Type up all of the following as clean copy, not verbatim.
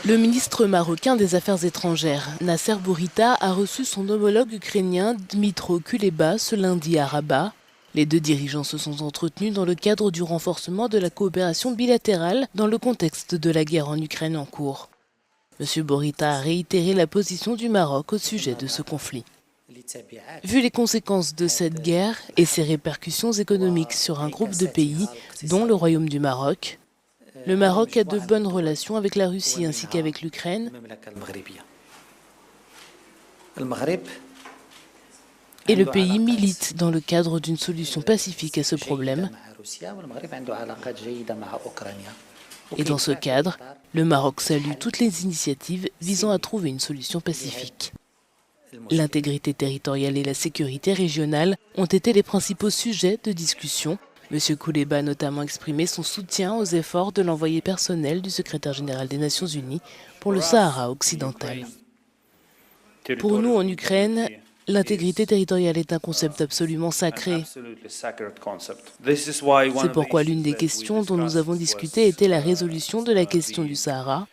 Le ministre marocain des Affaires étrangères, Nasser Bourita, a reçu son homologue ukrainien Dmytro Kuleba ce lundi à Rabat. Les deux dirigeants se sont entretenus dans le cadre du renforcement de la coopération bilatérale dans le contexte de la guerre en Ukraine en cours. M. Bourita a réitéré la position du Maroc au sujet de ce conflit. Vu les conséquences de cette guerre et ses répercussions économiques sur un groupe de pays, dont le Royaume du Maroc, le Maroc a de bonnes relations avec la Russie ainsi qu'avec l'Ukraine. Et le pays milite dans le cadre d'une solution pacifique à ce problème. Et dans ce cadre, le Maroc salue toutes les initiatives visant à trouver une solution pacifique. L'intégrité territoriale et la sécurité régionale ont été les principaux sujets de discussion. M. Kuleba a notamment exprimé son soutien aux efforts de l'envoyé personnel du secrétaire général des Nations Unies pour le Sahara occidental. Pour nous, en Ukraine, l'intégrité territoriale est un concept absolument sacré. C'est pourquoi l'une des questions dont nous avons discuté était la résolution de la question du Sahara.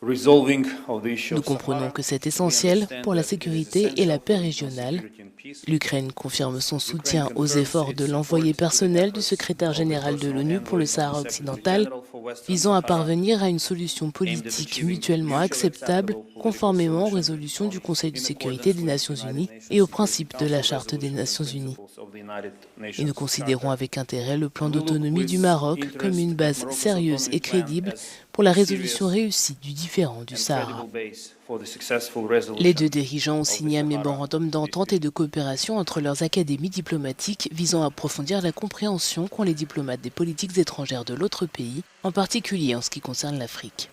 Nous comprenons que c'est essentiel pour la sécurité et la paix régionale. L'Ukraine confirme son soutien aux efforts de l'envoyé personnel du secrétaire général de l'ONU pour le Sahara occidental, visant à parvenir à une solution politique mutuellement acceptable, conformément aux résolutions du Conseil de sécurité des Nations Unies et aux principes de la Charte des Nations Unies. Et nous considérons avec intérêt le plan d'autonomie du Maroc comme une base sérieuse et crédible pour la résolution réussie du différend du Sahara. Les deux dirigeants ont signé un mémorandum d'entente et de coopération entre leurs académies diplomatiques visant à approfondir la compréhension qu'ont les diplomates des politiques étrangères de l'autre pays, en particulier en ce qui concerne l'Afrique.